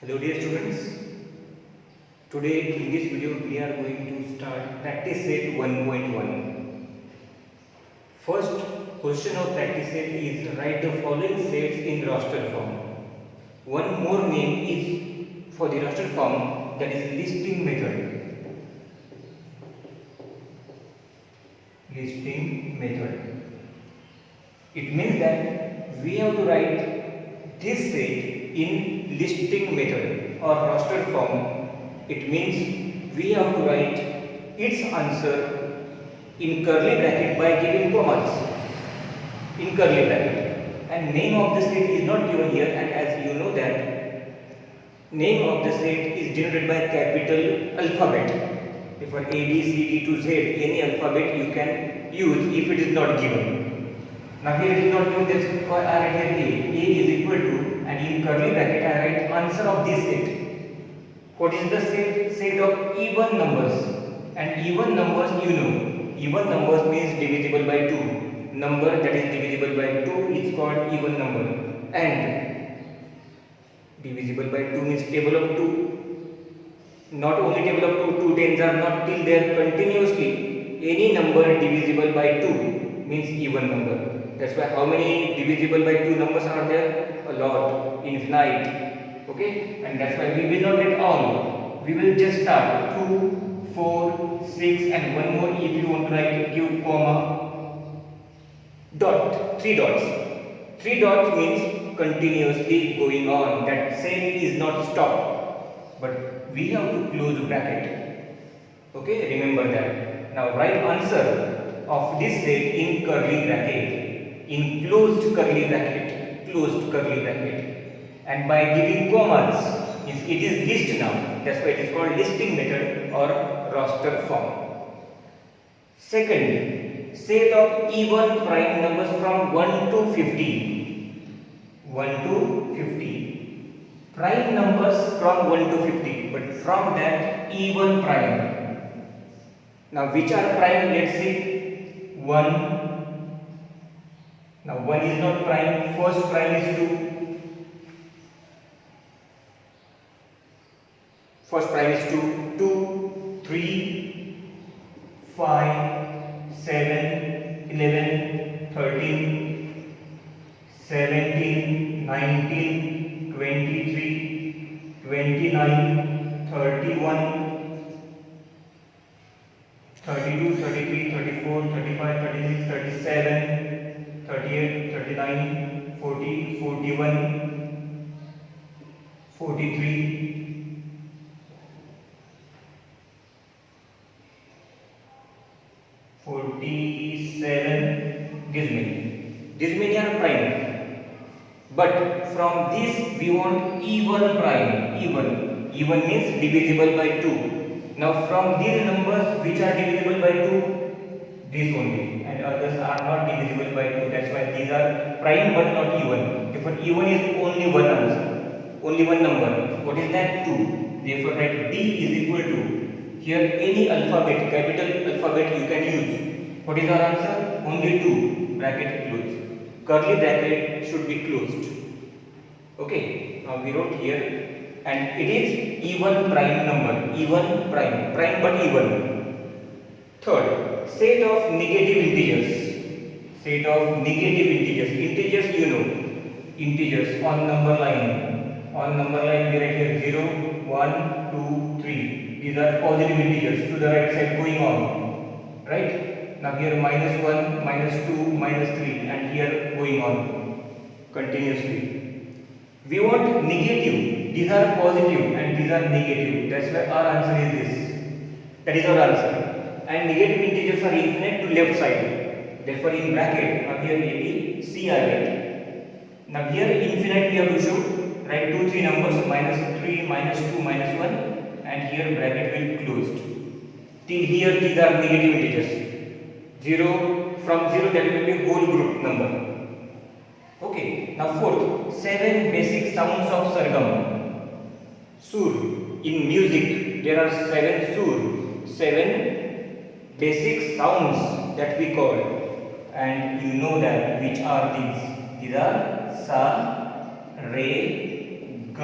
Hello dear students, today in this video we are going to start practice set 1.1. First question of practice set is write the following sets in raster form. One more name is for the raster form, that is listing method. Listing method. It means that we have to write this set in listing method or raster form. It means we have to write its answer in curly bracket by giving commas in curly bracket, and name of the set is not given here, and as you know that name of the set is denoted by capital alphabet. For A, B, C, D to Z, any alphabet you can use if it is not given. Now here it is not given, that's why I write here A. A is equal to, and in curly bracket I write answer of this set. What is the set? Set of even numbers. And even numbers, you know, even numbers means divisible by 2. Number that is divisible by 2 is called even number. And divisible by 2 means table of 2. Not only table of 2, 2 tens are not till there continuously. Any number divisible by 2 means even number. That's why how many divisible by 2 numbers are there? A lot, infinite. Okay, and that's why we will not get all. We will just start 2, 4, 6, and one more if you want to write, give comma, dot, 3 dots. 3 dots means continuously going on. That set is not stopped, but we have to close bracket. Okay, remember that. Now write answer of this set in curly bracket, in closed curly bracket, closed curly bracket. And by giving commas, it is list now. That's why it is called listing method or raster form. Second, set of even prime numbers from 1 to 50. 1 to 50. Prime numbers from 1 to 50, but from that even prime. Now which are prime? Let's see. 1. Now 1 is not prime. First prime is 2. First prime is 2, 2, 3, 5, 7, 11, 13, 17, 19, 23, 29, 31, 32, 33, 34, 35, 36, 37, 38, 39, 40, 41, 43, 47, this many are prime, but from this we want even prime. Even means divisible by 2. Now from these numbers which are divisible by 2, this only, and others are not divisible by 2. That's why these are prime but not even. Therefore even is only one answer, only one number. What is that? 2. Therefore write D is equal to, here any alphabet, capital alphabet you can use. What is our answer? Only 2. Bracket closed. Curly bracket should be closed. Okay. Now we wrote here, and it is even prime number. Even prime. Prime but even. Third, set of negative integers. Set of negative integers. Integers you know. Integers on number line. On number line we write here 0, 1, 2, 3. These are positive integers to the right side going on. Right? Now here minus 1, minus 2, minus 3, and here going on continuously. We want negative. These are positive and these are negative. That's why our answer is this. That is our answer. And negative integers are infinite to left side. Therefore in bracket, now here maybe C I write. Now here infinite we have to show. Write 2, 3 numbers, minus 3, minus 2, minus 1, and here bracket will closed. Till here these are negative integers. 0, from 0 that will be whole group number. Okay. Now fourth, 7 basic sounds of sargam. Sur. In music there are 7 sur. 7 basic sounds that we call. And you know that which are these. These are sa, re, g,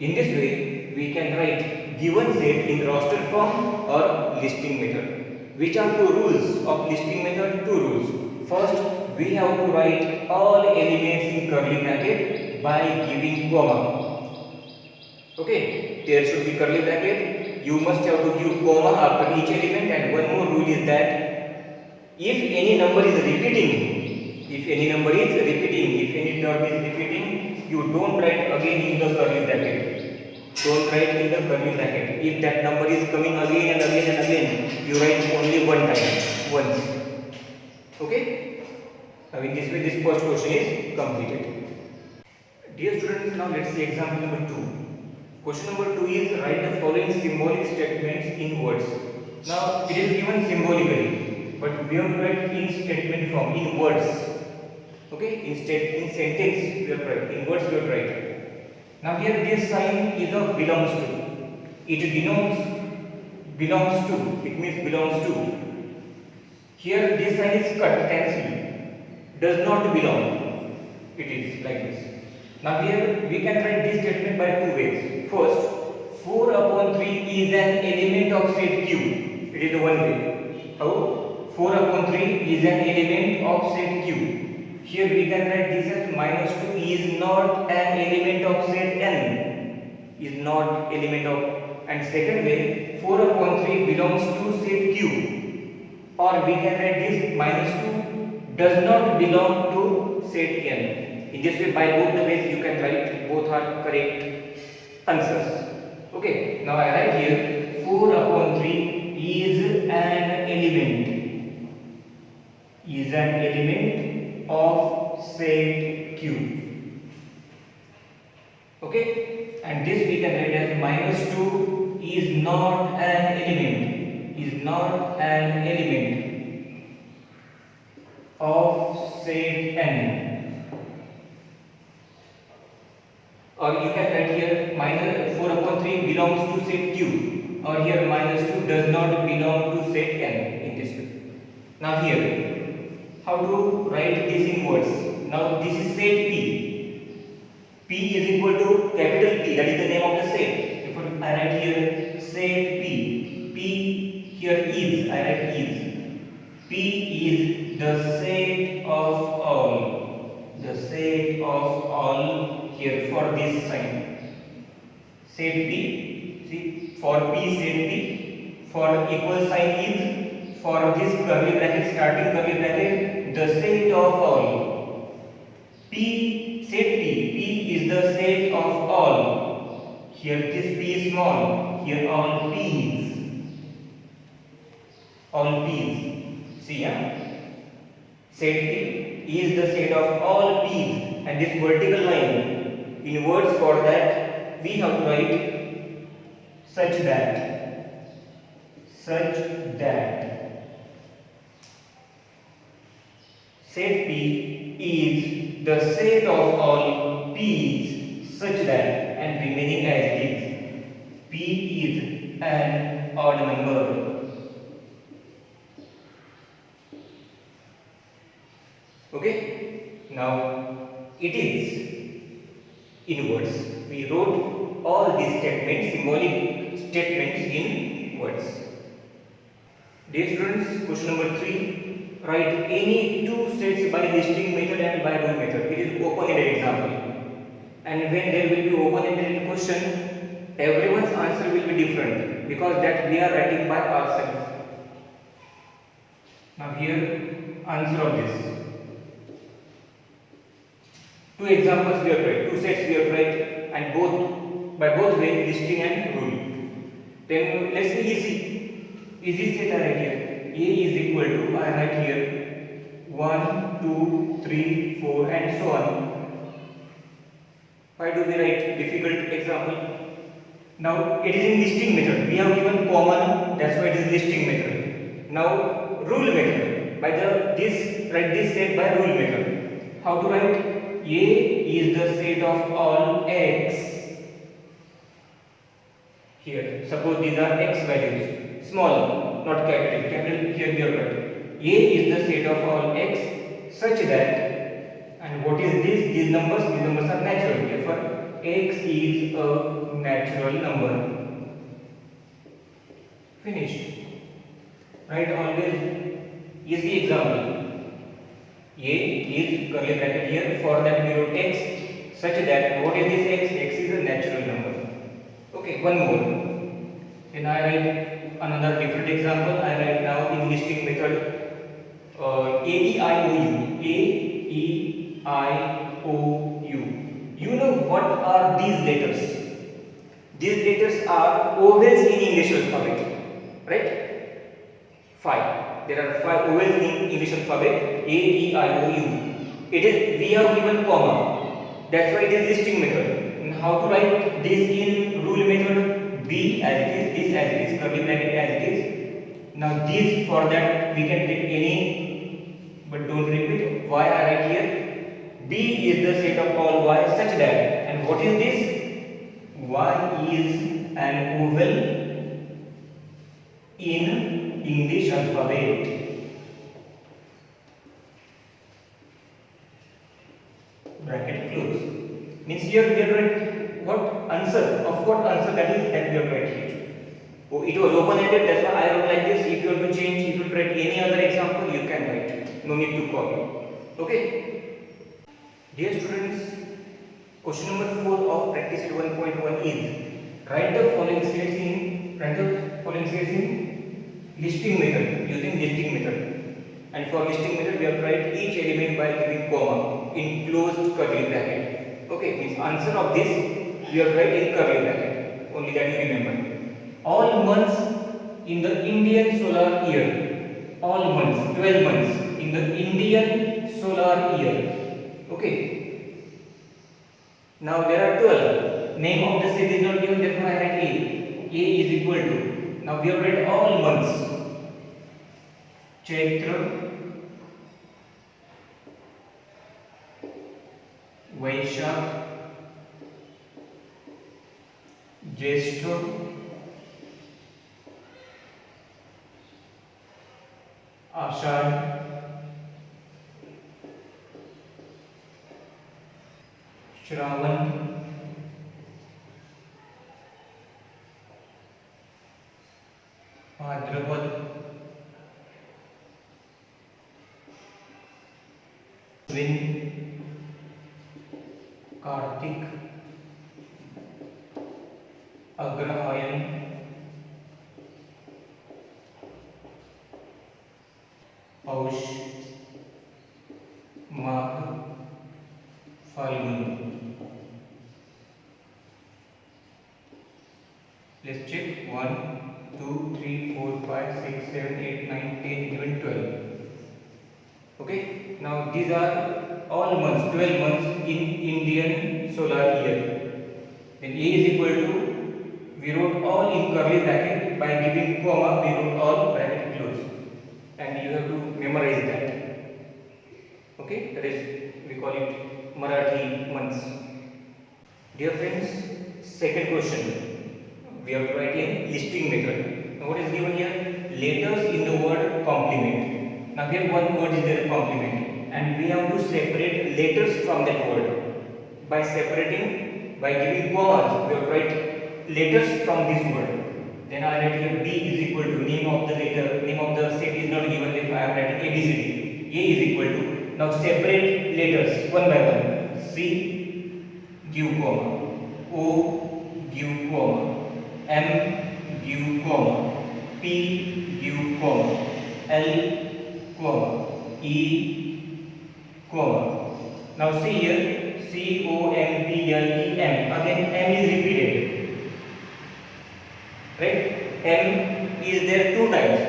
In this way, we can write given set in roster form or listing method. Which are two rules of listing method? Two rules. First, we have to write all elements in curly bracket by giving comma. Okay, there should be curly bracket. You must have to give comma after each element, and one more rule is that if any number is repeating, if any term is repeating, you don't write again in the curly bracket. Don't write in the curly bracket. If that number is coming again and again and again, you write only one time, once. Okay? Now in this way, this first question is completed. Dear students, now let's see example number 2. Question number 2 is write the following symbolic statements in words. Now it is given symbolically, but we have to write in statement form, in words. Okay? In sentence we have to write, in words we have to write. Now here this sign is of belongs to. It denotes belongs to. It means belongs to. Here this sign is cut, cancelled. Does not belong. It is like this. Now here we can write this statement by two ways. First, 4/3 is an element of set Q. It is the one way. How? 4/3 is an element of set Q. Here we can write this as -2 is not an element of set N. Is not element of. And second way, 4/3 belongs to set Q. Or we can write this -2 does not belong to set N. In this way, by both the ways you can write, both are correct answers. Okay, now I write here 4/3 is an element. Is an element of set Q. Okay, and this we can write as -2 is not an element. Is not an element of set N. Or you can write here -4/3 belongs to set Q, or here -2 does not belong to set N, in this way. Now here, how to write this in words? Now this is set P. P is equal to capital P, that is the name of the set. If I write here set P, P here is, I write is. P is the set of all. The set of all here for this sign. Set P, see, for P set P, for equal sign is, for this curly bracket, starting curly bracket, the set of all. P set P, P is the set of all. Here this P is small, here all P's. All P's. See, set P is the set of all P's, and this vertical line, in words for that, we have to write such that. Set P is the set of all P's such that, and remaining as it is. P is an odd number. Okay? Now it is in words. We wrote all these statements, symbolic statements in words. Dear students, question number 3. Write any two sets by listing method and by rule method. It is open-ended example. And when there will be open-ended question, everyone's answer will be different, because that we are writing by ourselves. Now here, answer of this. Two examples we have tried, two sets we have tried, and by both way, listing and rule. Then let's say easy set I write here. A is equal to, I write here 1, 2, 3, 4 and so on. Why do we write difficult example? Now it is in listing method. We have given common, that's why it is listing method. Now rule method. By write this set by rule method. How to write? A is the set of all x. Here, suppose these are x values, small, not capital. Capital here we have written. A is the set of all x such that, and what is this? These numbers are natural. Therefore, x is a natural number. Finished. Right? Always easy example. A is curly bracket here. For that we wrote x such that what is this x? X is a natural number. Okay, one more. Then I write another different example. I write now in listing method A E I O U. A E I O U. You know what are these letters? These letters are vowels in English alphabet, right? 5. There are 5 vowels in English alphabet. A E I O U. It is we have given comma. That's why it is listing method. And how to write this in rule method? B as it is, this as it is, curly bracket as it is. Now this, for that we can take any, but don't repeat. Y I write here. B is the set of all y such that, and what is this? Y is an vowel in English alphabet. Bracket close. Means here we are write what answer of what answer that is that we are write here. Oh, it was open-ended, that's why I wrote like this. If you want to change, if you write any other example, you can write. No need to copy. Okay. Dear students, question number 4 of practice 1.1 is write the following sets in listing method, using listing method. And for listing method we have to write each element by giving comma in closed curly bracket. Okay, means answer of this we have to write in curly bracket. Only that you remember. All months in the Indian solar year. All months, 12 months in the Indian solar year. Okay. Now there are 12. Name of the set is not given, therefore I write A. A is equal to. Now we have read all months. Chaitra, Vaishakh, Jyeshtha, Ashadh, Shravan, Bhadrapad, Ashwin, Kartik, Agrahayan, Paush, Magh, Falgun. Let's check. 1, 2, 3, 4, 5, 6, 7, 8, 9, 10, 11, 12. Okay. Now these are all months, 12 months in Indian solar year. Then A is equal to, we wrote all in curly bracket, by giving comma we wrote all bracket close, and you have to memorize that. Okay, that is, we call it Marathi months. Dear friends, second question. We have to write in listing method. Now what is given here? Letters in the word complement. Now here one word is there, complement, and we have to separate letters from that word. By separating, by giving commas, we have to write letters from this word. Then I write here B is equal to name of the letter, name of the set is not given, if I am writing ABCD. A is equal to, now separate letters one by one. C, give comma. O, give comma. M, give comma. P, give comma. L, comma. E, comma. Now see here, C, O, M, P, L, E, M. Again M is repeated. Right? M is there 2 times.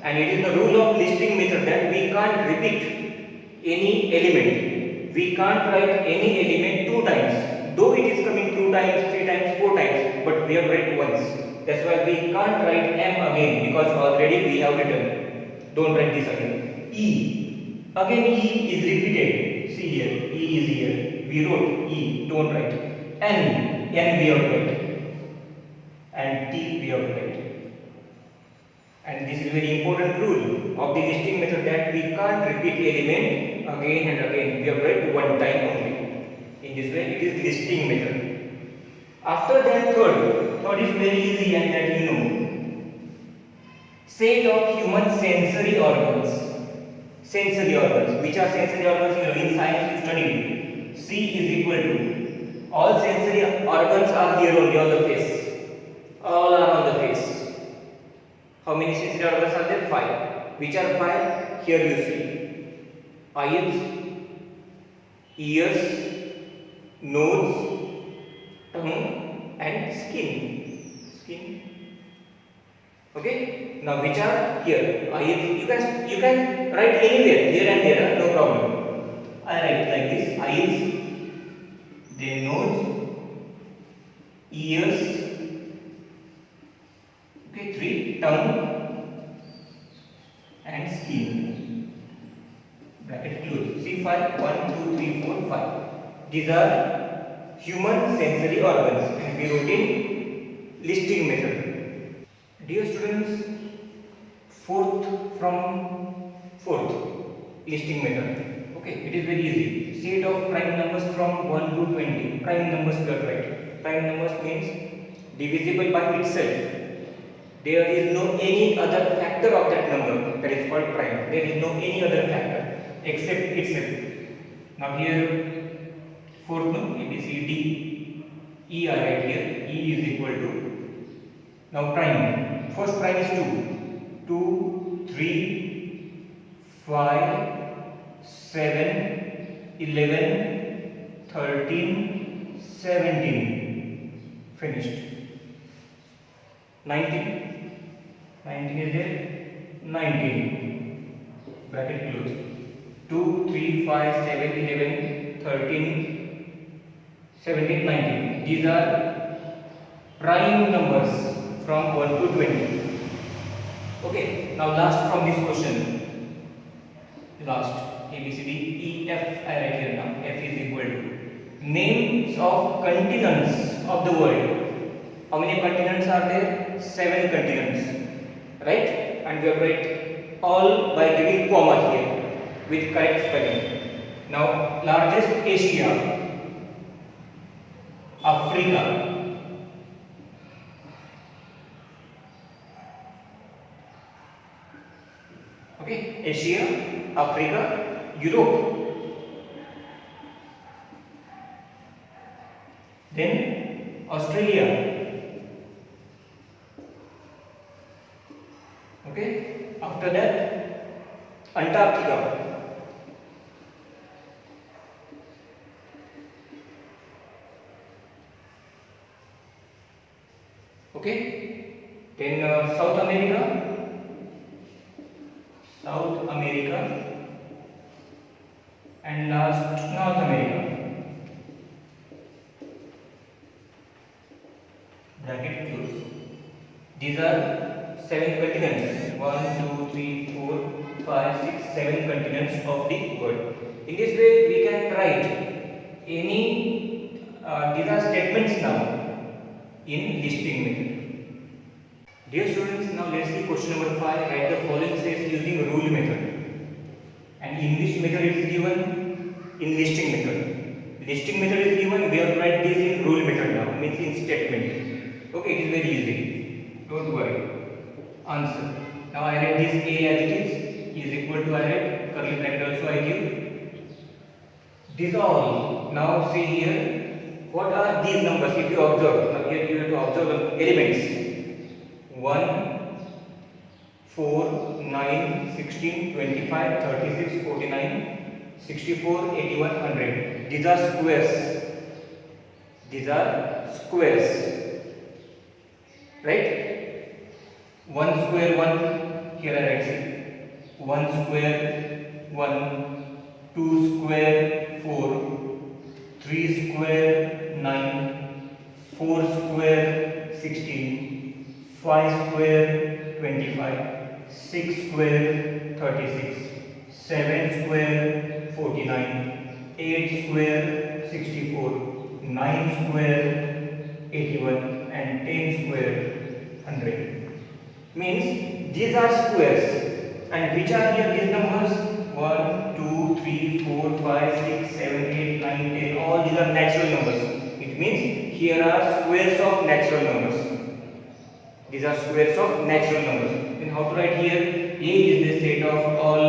And it is the rule of listing method that we can't repeat any element. We can't write any element 2 times. Though it is coming 2 times, 3 times, 4 times, but we have read once. That's why we can't write M again, because already we have written. Don't write this again. E. Again E is repeated. See here, E is here. We wrote E, don't write. N we have to write. And T we have to write. And this is very important rule of the listing method, that we can't repeat element again and again. We have read one time only. In this way it is listing method. After that, third is very easy and that you know. Set of human sensory organs. Sensory organs. Which are sensory organs? You know, in science you studied. C is equal to all sensory organs are here only on the face. All are on the face. How many sensory organs are there? 5. Which are 5? Here you see. Eyes, ears, nose, tongue, and skin. Okay. Now which are here? Eyes. You can write anywhere, here and there, no problem. I write like this: eyes, then nose, ears. Okay, 3, tongue, and skin. Bracket close. See 5. 1, 2, 3, 4, 5. These are human sensory organs, and we wrote in listing method. Dear students, fourth listing method. Okay, it is very easy. Set of prime numbers from 1 to 20. Prime numbers we are right. Prime numbers means divisible by itself. There is no any other factor of that number that is called prime. There is no any other factor except itself. Now here fourth no, A B C D E are right here. E is equal to, now prime. First prime is 2, 3, 5, 7, 11, 13, 17. Finished. 19 is there. 19. Bracket close. 2, 3, 5, 7, 11, 13, 17, 19. These are prime numbers from 1 to 20. Okay, now last from this question. Last, A, B, C, D, E, F, I write here now. F is equal to names of continents of the world. How many continents are there? 7 continents. Right? And we have write all by giving comma here with correct spelling. Now, largest Asia, Africa. Okay, Asia, Africa, Europe, then Australia, okay, after that Antarctica, okay, then South America, and last North America. Bracket close. These are 7 continents. 1, 2, 3, 4, 5, 6, 7 continents of the world. In this way, we can write any. These are statements now in listing method. Dear students, now let's see question number 5. Write the following says using rule method. And in which method it is given? In listing method. Listing method is given. We have to write this in rule method now. Means in statement. Okay, it is very easy. Don't worry. Answer. Now I write this A as it is equal to, I write curly bracket also I give. These all. Now see here. What are these numbers? If you observe, now here you have to observe the elements. 1, 4, 9, 16, 25, 36, 49, 64, 81, 100. These are squares. Right? 1 square 1. Here I write see. 1 square 1. 2 square 4. 3 square 9. 4 square 16. 5 square 25. 6 square 36. 7 square 49. 8 square 64. 9 square 81 and 10 square 100. Means these are squares. And which are here these numbers? 1, 2, 3, 4, 5, 6, 7, 8, 9, 10. All these are natural numbers. It means here are squares of natural numbers. These are squares of natural numbers. Then how to write here? A is the set of all.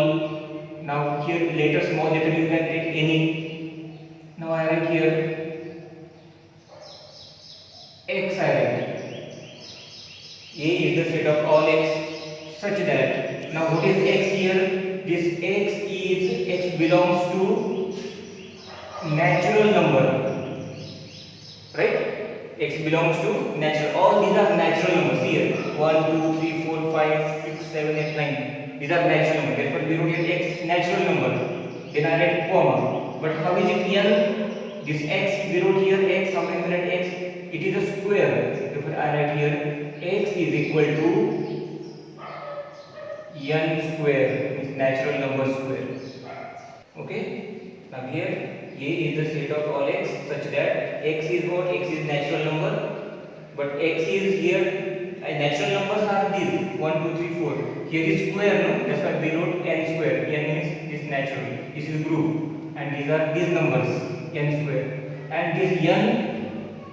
Now here letter, small letter, you can take any. Now I write here x. I write A is the set of all x such that, now what is x here? This x belongs to natural number, right? X belongs to natural. All these are natural numbers here. 1, 2, 3, 4, 5, 6, 7, 8, 9. These are natural numbers. Therefore, we wrote here x natural number. Then I write comma. But how is it here? This x, we wrote here x. How can we write x? It is a square. Therefore, I write here x is equal to n square, means natural number square. Okay. Now here A is the set of all x such that x is what? X is natural number, but x is here, natural numbers are these 1, 2, 3, 4. Here is square, no? That's why we wrote n square. N means this natural. This is group, and these are these numbers n square. And these n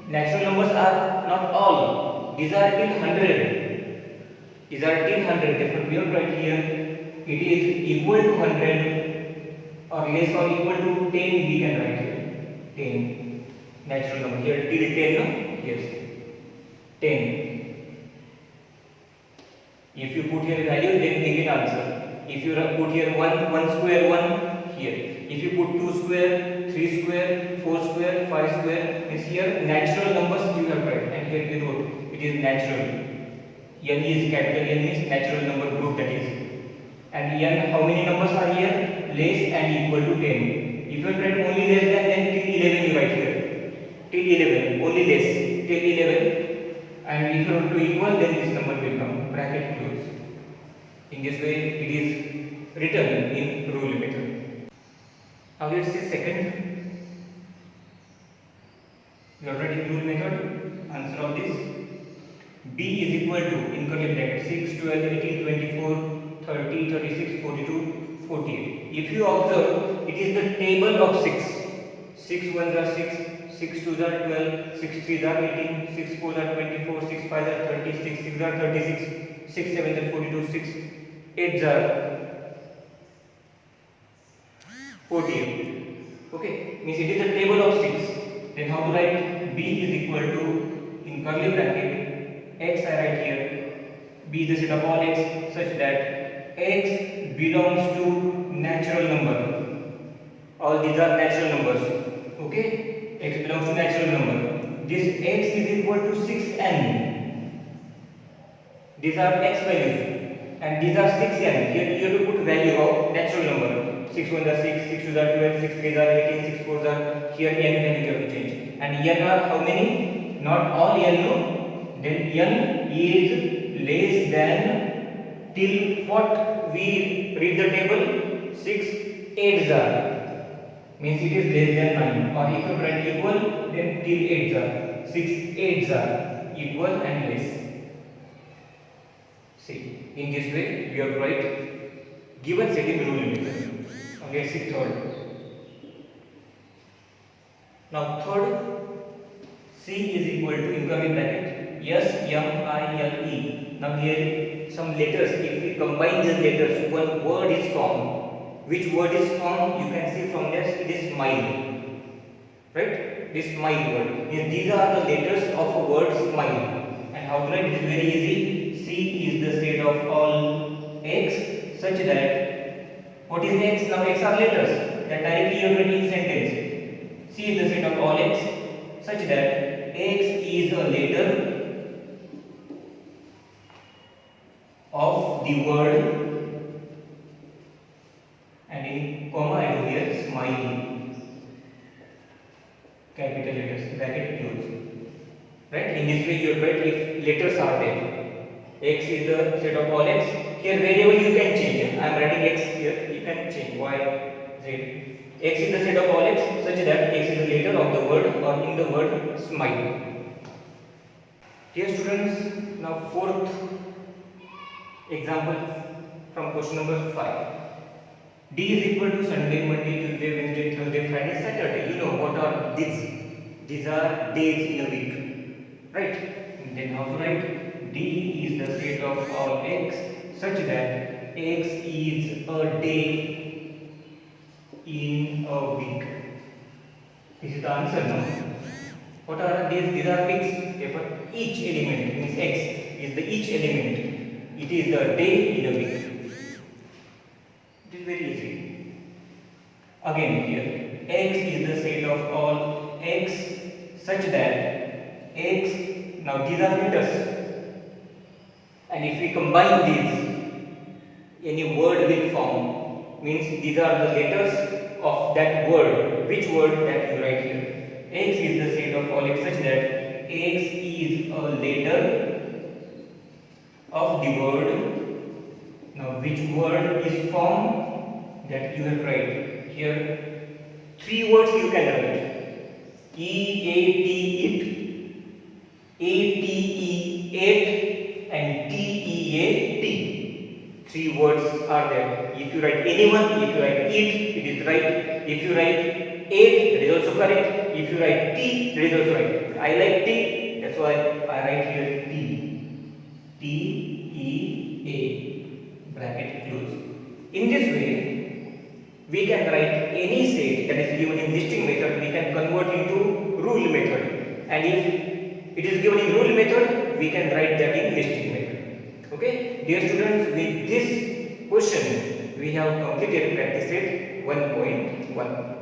natural numbers are not all. These are till 100. These are till 100. Therefore, we have write here it is equal to 100. Or less or equal to 10, we can write here 10 natural number. Here till 10, no? Yes, 10. If you put here values, then we get answer. If you put here 1 square, 1 here. If you put 2 square, 3 square, 4 square, 5 square, means here natural numbers you have write, and here we wrote it is natural. N is capital N means natural number group, that is. And n, how many numbers are here? Less and equal to 10. If you write only less than, then till 11 you write here. Till 11, only less, till 11. And if you want to equal, then this number will come, bracket close. In this way, it is written in rule method. Now let's see second. You are writing rule method. Answer of this: B is equal to, in curly bracket, 6, 12, 18, 24, 30, 36, 42, 48. If you observe, it is the table of 6. 6 1s are 6, 6 2s are 12, 6 3s are 18, 6 4s are 24, 6 5s are 30, 6 6s are 36, 6 7s are 42, 6 8s are 48. Okay, means it is the table of 6. Then how to write? B is equal to, in curly bracket, x I write here. B is the set of all x such that x belongs to natural number. All these are natural numbers. Okay, x belongs to natural number. This x is equal to 6n. These are x values, and these are 6n. Here you have to put value of natural number. 6 1s are 6, 6 2s are 12, 6 3s are 18, 6 4s are, here n value you have to change. And n are how many? Not all n, no. Then n is less than, till what we read the table? 6 8s are, means it is less than 9. Or if you write equal, then till 8s are, 6 8s are equal and less. See, in this way we have write given setting rule method. Now let's see third. Now third, C is equal to, in curly bracket, S M I L E. Now here some letters, if we combine these letters, one word is formed. Which word is formed? You can see from this, it is smile. Right? This smile word. These are the letters of a word smile. And how to write? It is very easy. C is the set of all x such that, what is x? Now x are letters. That directly you are writing in sentence. C is the set of all x such that x is a letter of the word, and in comma I do here smile, capital letters, bracket close. Right? In this way you write if letters are there. X is the set of all x. Here variable you can change. I am writing x here. You can change y, z. X is the set of all x such that x is the letter of the word, or in the word smile. Dear students, now fourth example from question number 5. D is equal to Sunday, Monday, Tuesday, Wednesday, Thursday, Friday, Saturday. You know what are these? These are days in a week, right? Then how to write? D is the set of all x such that x is a day in a week. This is the answer now. What are these? These are weeks. Therefore, each element means x is the each element. It is the day in a week. It is very easy. Again here, x is the set of all x such that x, now these are letters, and if we combine these, any word will form, means these are the letters of that word. Which word that you write here? X is the set of all x such that x is a letter of the word. Now which word is formed? That you have write here. 3 words you can write: EAT, it, ATE, ate, and TEAT. 3 words are there. If you write anyone, if you write it, it is right. If you write ate, it is also correct. If you write T, it is also right. I like T, that's why I write here T. TEA, bracket close. In this way, we can write any set that is given in listing method, we can convert into rule method. And if it is given in rule method, we can write that in listing method. Okay, dear students, with this question we have completed practice set 1.1.